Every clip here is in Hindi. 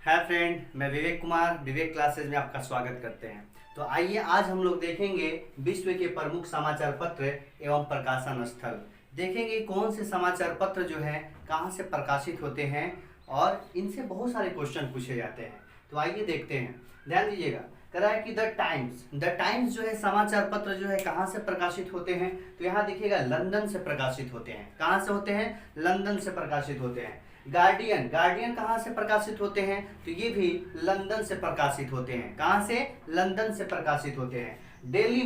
हाय फ्रेंड, मैं विवेक कुमार विवेक क्लासेज में आपका स्वागत करते हैं। तो आइए आज हम लोग देखेंगे विश्व के प्रमुख समाचार पत्र एवं प्रकाशन स्थल। देखेंगे कौन से समाचार पत्र जो हैं कहाँ से प्रकाशित होते हैं और इनसे बहुत सारे क्वेश्चन पूछे जाते हैं। तो आइए देखते हैं, ध्यान दीजिएगा। कह रहा है कि द टाइम्स जो है समाचार पत्र जो है कहाँ से प्रकाशित होते हैं। तो यहाँ देखिएगा लंदन से प्रकाशित होते हैं। कहाँ से होते हैं? लंदन से प्रकाशित होते हैं। गार्डियन कहाँ से प्रकाशित होते हैं? तो ये भी लंदन से प्रकाशित होते हैं। कहाँ से? लंदन से प्रकाशित होते हैं। डेली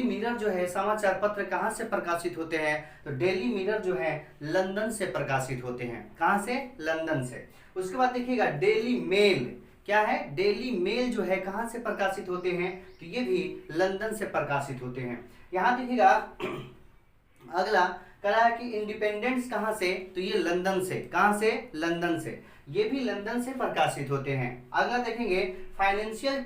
मिरर जो है समाचार पत्र कहाँ से प्रकाशित होते हैं? तो डेली मिरर जो है लंदन से प्रकाशित होते हैं। कहाँ से? लंदन से। उसके बाद देखिएगा डेली मेल, क्या है? डेली मेल जो है कहाँ से प्रकाशित होते हैं? तो ये भी लंदन से प्रकाशित होते हैं। यहाँ देखिएगा अगला कहा है कि इंडिपेंडेंस कहाँ से? तो ये लंदन से। कहाँ से? लंदन से। ये भी लंदन से प्रकाशित होते हैं। अगला देखेंगे फाइनेंशियल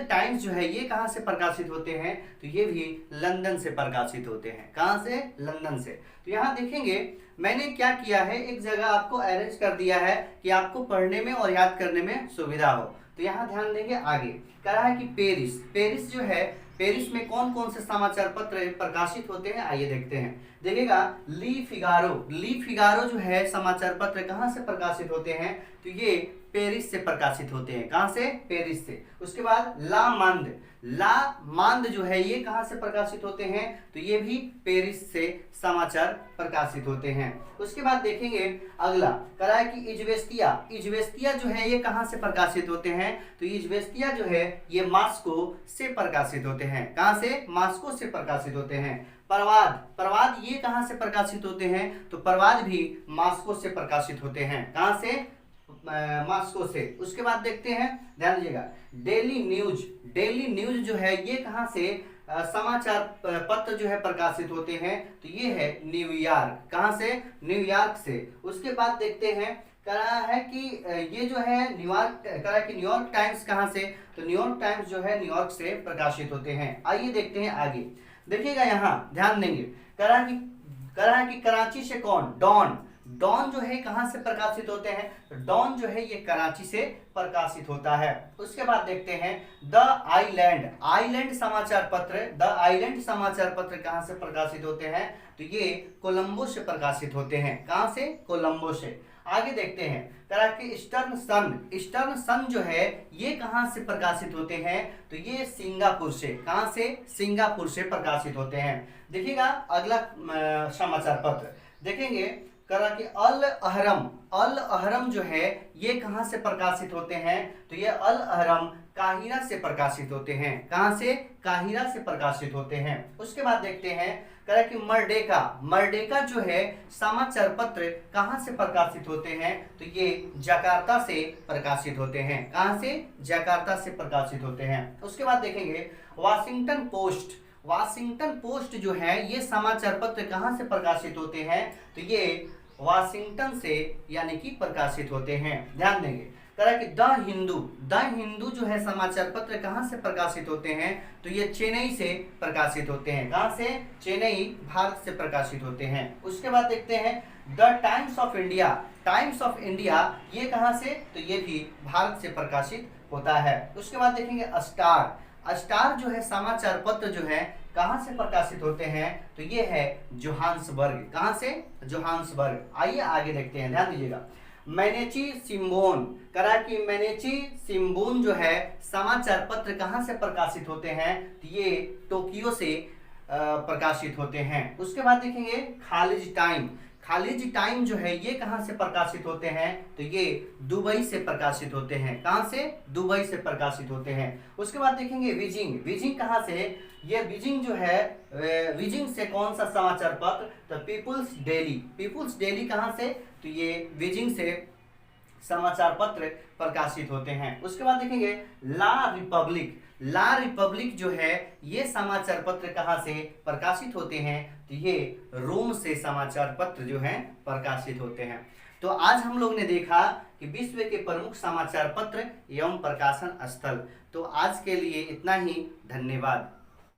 टाइम्स जो है ये कहाँ से प्रकाशित होते हैं? तो ये भी लंदन से प्रकाशित होते हैं। कहाँ से? लंदन से। तो यहाँ देखेंगे मैंने क्या किया है, एक जगह आपको अरेंज कर दिया है कि आपको पढ़ने में और याद करने में सुविधा हो। तो यहाँ ध्यान देंगे आगे कह रहा है कि पेरिस जो है, पेरिस में कौन कौन से समाचार पत्र प्रकाशित होते हैं आइए देखते हैं। देखिएगा ली फिगारो जो है समाचार पत्र कहाँ से प्रकाशित होते हैं? तो ये पेरिस से प्रकाशित होते हैं। कहाँ से? पेरिस से। उसके बाद ला मांद जो है ये कहाँ से प्रकाशित होते हैं? तो ये भी पेरिस से समाचार प्रकाशित होते हैं। उसके बाद देखेंगे अगला कह रहा है कि इज्वेस्तिया जो है ये कहाँ से प्रकाशित होते हैं? तो इज्वेस्तिया जो है ये मॉस्को से प्रकाशित होते हैं। कहाँ से? मॉस्को से प्रकाशित होते हैं। प्रवाद ये कहाँ से प्रकाशित होते हैं? तो प्रवाद भी मॉस्को से प्रकाशित होते हैं। कहाँ से? मॉस्को से। उसके बाद देखते हैं, ध्यान दीजिएगा डेली न्यूज जो है ये कहाँ से समाचार पत्र जो है प्रकाशित होते हैं? तो ये है न्यूयॉर्क। कहाँ से? न्यूयॉर्क से। उसके बाद देखते हैं कह रहा है कि ये जो है न्यूयॉर्क टाइम्स कहाँ से? तो न्यूयॉर्क टाइम्स जो है न्यूयॉर्क से प्रकाशित होते हैं। आइए देखते हैं आगे। देखिएगा यहाँ ध्यान देंगे कह रहा है कि कराची से कौन? डॉन जो है कहाँ से प्रकाशित होते हैं? तो डॉन जो है ये कराची से प्रकाशित होता है। उसके बाद देखते हैं द आइलैंड समाचार पत्र कहाँ से प्रकाशित होते हैं? तो ये कोलंबो से प्रकाशित होते हैं। कहाँ से? कोलंबो से। आगे देखते हैं तरह के ईस्टर्न सन जो है ये कहाँ से प्रकाशित होते हैं? तो ये सिंगापुर से। कहाँ से? सिंगापुर से प्रकाशित होते हैं। देखिएगा अगला समाचार पत्र देखेंगे करा कि अल अहरम जो है ये कहाँ से प्रकाशित होते हैं? तो ये अल अहरम काहिरा से प्रकाशित होते हैं। कहाँ से? काहिरा से प्रकाशित होते हैं। उसके बाद देखते हैं करा कि मर्डेका जो है समाचार पत्र कहाँ से प्रकाशित होते हैं? तो ये जकार्ता से प्रकाशित होते हैं। कहाँ से? जकार्ता से प्रकाशित होते हैं। उसके बाद देखेंगे वाशिंगटन पोस्ट जो है ये समाचार पत्र कहाँ से प्रकाशित होते हैं? तो ये वाशिंगटन से यानी कि प्रकाशित होते हैं। ध्यान देंगे कह कि द हिंदू जो है समाचार पत्र कहाँ से प्रकाशित होते हैं? तो ये चेन्नई से प्रकाशित होते हैं। कहाँ से? चेन्नई भारत से प्रकाशित होते हैं। उसके बाद देखते हैं द टाइम्स ऑफ इंडिया ये कहाँ से? तो ये भी भारत से प्रकाशित होता है। उसके बाद देखेंगे स्टार जो है समाचार पत्र जो है कहाँ से प्रकाशित होते हैं? तो ये है जोहान्सबर्ग। कहाँ से? जोहान्सबर्ग। आइए आगे देखते हैं, ध्यान दीजिएगा। मैनेची सिम्बोन जो है समाचार पत्र कहाँ से प्रकाशित होते हैं? तो ये टोक्यो से प्रकाशित होते हैं। उसके बाद देखेंगे खालिज टाइम जो है ये कहाँ से प्रकाशित होते हैं? तो ये दुबई से प्रकाशित होते हैं। कहाँ से? दुबई से प्रकाशित होते हैं। उसके बाद देखेंगे विजिंग कहाँ से? ये विजिंग जो है विजिंग से कौन सा समाचार पत्र? तो पीपुल्स डेली कहाँ से? तो ये विजिंग से समाचार पत्र प्रकाशित होते हैं। उसके बाद देखेंगे ला रिपब्लिक जो है ये समाचार पत्र कहाँ से प्रकाशित होते हैं? तो ये रोम से समाचार पत्र जो हैं प्रकाशित होते हैं। तो आज हम लोग ने देखा कि विश्व के प्रमुख समाचार पत्र एवं प्रकाशन स्थल। तो आज के लिए इतना ही, धन्यवाद।